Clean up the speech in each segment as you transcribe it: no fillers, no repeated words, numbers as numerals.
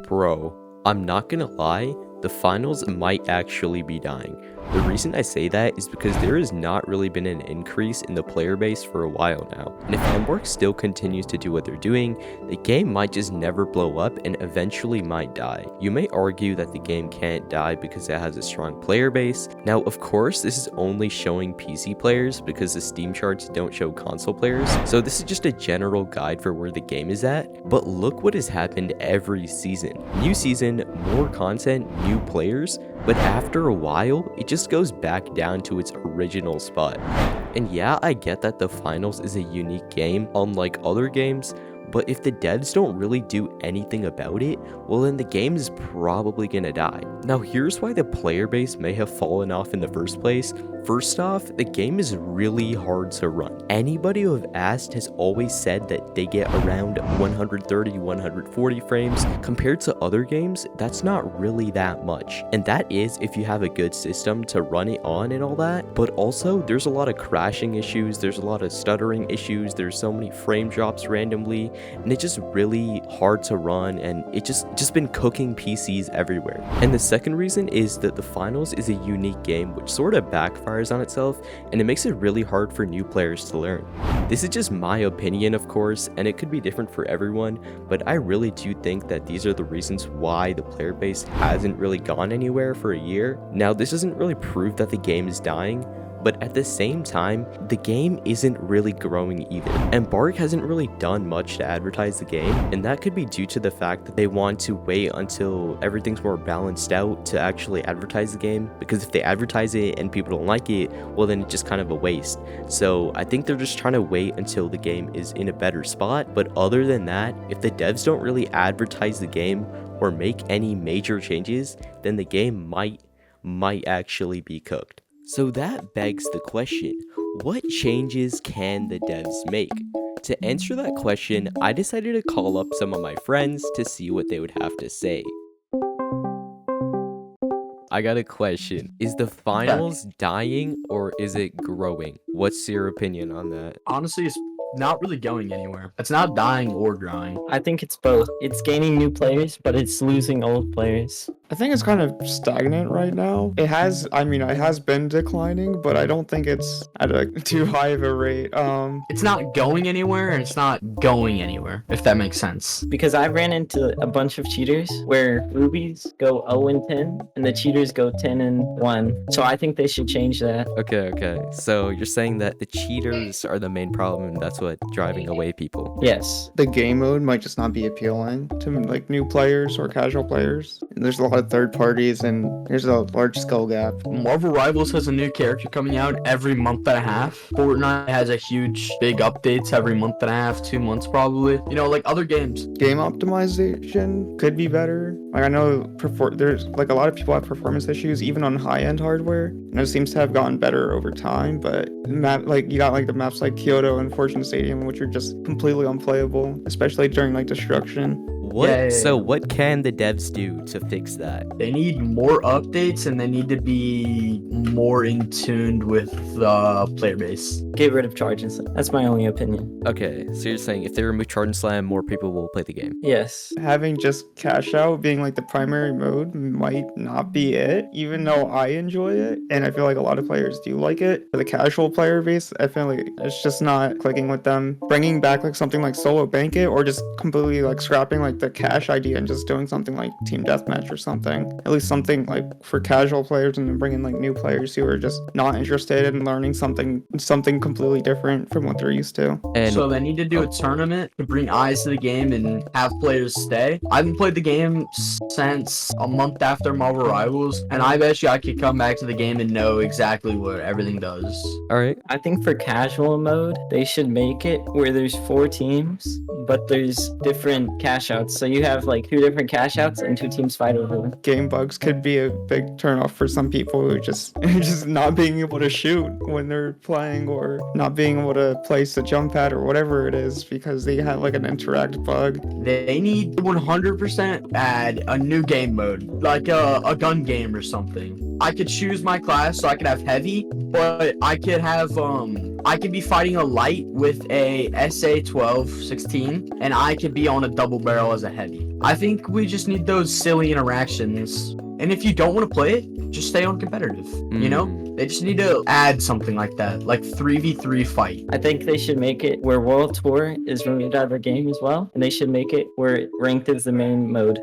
Bro, I'm not gonna lie, the finals might actually be dying. The reason I say that is because there has not really been an increase in the player base for a while now, and if Embark still continues to do what they're doing, the game might just never blow up and eventually might die. You may argue that the game can't die because it has a strong player base. Now, of course, this is only showing PC players because the Steam charts don't show console players, so this is just a general guide for where the game is at, but look what has happened every season. New season, more content, new players, but after a while, it just goes back down to its original spot. And yeah, I get that the finals is a unique game, unlike other games, but if the devs don't really do anything about it, well then the game is probably gonna die. Now here's why the player base may have fallen off in the first place. First off, the game is really hard to run. Anybody who have asked has always said that they get around 130, 140 frames. Compared to other games, that's not really that much. And that is if you have a good system to run it on and all that, but also there's a lot of crashing issues, there's a lot of stuttering issues, there's so many frame drops randomly, and it's just really hard to run, and it just been cooking PCs everywhere. And the second reason is that the finals is a unique game which sort of backfires on itself, and it makes it really hard for new players to learn. This is just my opinion, of course, and it could be different for everyone, but I really do think that these are the reasons why the player base hasn't really gone anywhere for a year. Now, this doesn't really prove that the game is dying, but at the same time, the game isn't really growing either. Embark hasn't really done much to advertise the game, and that could be due to the fact that they want to wait until everything's more balanced out to actually advertise the game, because if they advertise it and people don't like it, well then it's just kind of a waste. So I think they're just trying to wait until the game is in a better spot, but other than that, if the devs don't really advertise the game or make any major changes, then the game might actually be cooked. So that begs the question, what changes can the devs make? To answer that question, I decided to call up some of my friends to see what they would have to say. I got a question. Is the finals dying or is it growing? What's your opinion on that? Honestly, it's not really going anywhere. It's not dying or growing. I think it's both. It's gaining new players, but it's losing old players. I think it's kind of stagnant right now. It has been declining, but I don't think it's at a too high of a rate. It's not going anywhere and it's not going anywhere, if that makes sense. Because I ran into a bunch of cheaters where rubies go 0 and 10 and the cheaters go 10 and 1. So I think they should change that. Okay. So you're saying that the cheaters are the main problem and that's what driving away people. Yes. The game mode might just not be appealing to like new players or casual players. And there's a lot of third parties and there's a large skill gap. Marvel Rivals has a new character coming out every month and a half. Fortnite has a huge, big updates every month and a half, 2 months probably. You know, like other games. Game optimization could be better. Like I know there's like a lot of people have performance issues even on high-end hardware, and it seems to have gotten better over time, but you got like the maps like Kyoto and Fortune Stadium, which are just completely unplayable, especially during like destruction. So what can the devs do to fix that? They need more updates and they need to be more in tune with the player base. Get rid of Charge and Slam. That's my only opinion. Okay, so you're saying if they remove Charge and Slam, more people will play the game. Yes. Having just cash out being like the primary mode might not be it, even though I enjoy it, and I feel like a lot of players do like it. For the casual player base, I feel like it's just not clicking with them. Bringing back like something like Solo Banquet, or just completely like scrapping like the cash idea and just doing something like Team Deathmatch or something. At least something like for casual players, and then bringing like new players who are just not interested in learning something completely different from what they're used to. And so they need to do a tournament to bring eyes to the game and have players stay. I haven't played the game since a month after Marvel Rivals, and I bet you I could come back to the game and know exactly what everything does. all right. I think for casual mode, they should make it where there's 4 teams, but there's different cash outs. So you have like 2 different cash outs and 2 teams fight over them. Game bugs could be a big turnoff for some people who just not being able to shoot when they're playing, or not being able to place a jump pad or whatever it is because they have like an interact bug. They need 100% add a new game mode, like a gun game or something. I could choose my class so I could have heavy, but I could have I could be fighting a light with a SA-12-16, and I could be on a double barrel as a heavy. I think we just need those silly interactions. And if you don't want to play it, just stay on competitive. You know? They just need to add something like that, like 3v3 fight. I think they should make it where World Tour is removed out of the game as well, and they should make it where ranked is the main mode.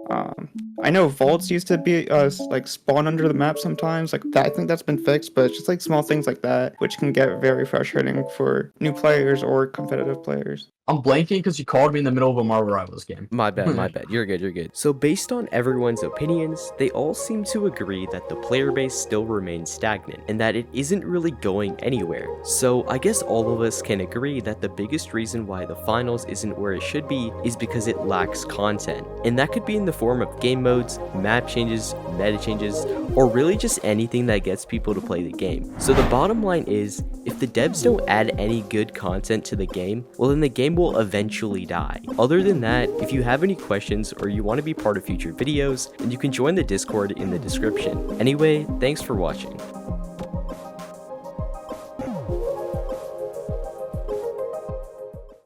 I know vaults used to be like spawn under the map sometimes, like that. I think that's been fixed, but it's just like small things like that which can get very frustrating for new players or competitive players. I'm blanking because you called me in the middle of a Marvel Rivals game. My bad, my bad. You're good, you're good. So based on everyone's opinions, they all seem to agree that the player base still remains stagnant and that it isn't really going anywhere. So I guess all of us can agree that the biggest reason why the finals isn't where it should be is because it lacks content. And that could be in the form of game modes, map changes, meta changes, or really just anything that gets people to play the game. So the bottom line is, if the devs don't add any good content to the game, well then the game will eventually die. Other than that, if you have any questions or you want to be part of future videos, then you can join the Discord in the description. Anyway, thanks for watching.